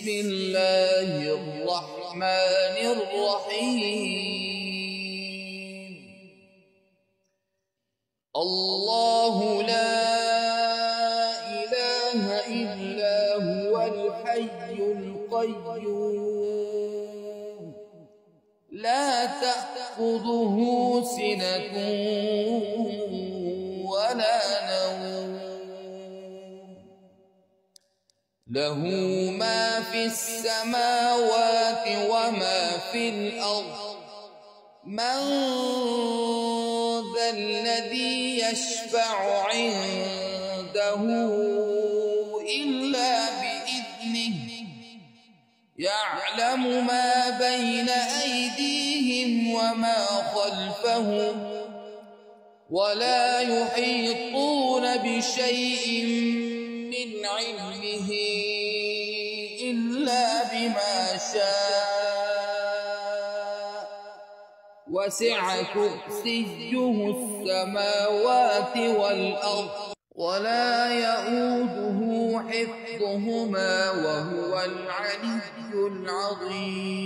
بسم الله الرحمن الرحيم. الله لا إله إلا هو الحي القيوم لا تأخذه سنة ولا نوم له ما في السماوات وما في الأرض من ذا الذي يشفع عنده إلا بإذنه يعلم ما بين أيديهم وما خلفهم ولا يحيطون بشيء من علمه إلا بما شاء وسع كرسيه السماوات والأرض ولا يؤوده حفظهما وهو العلي العظيم.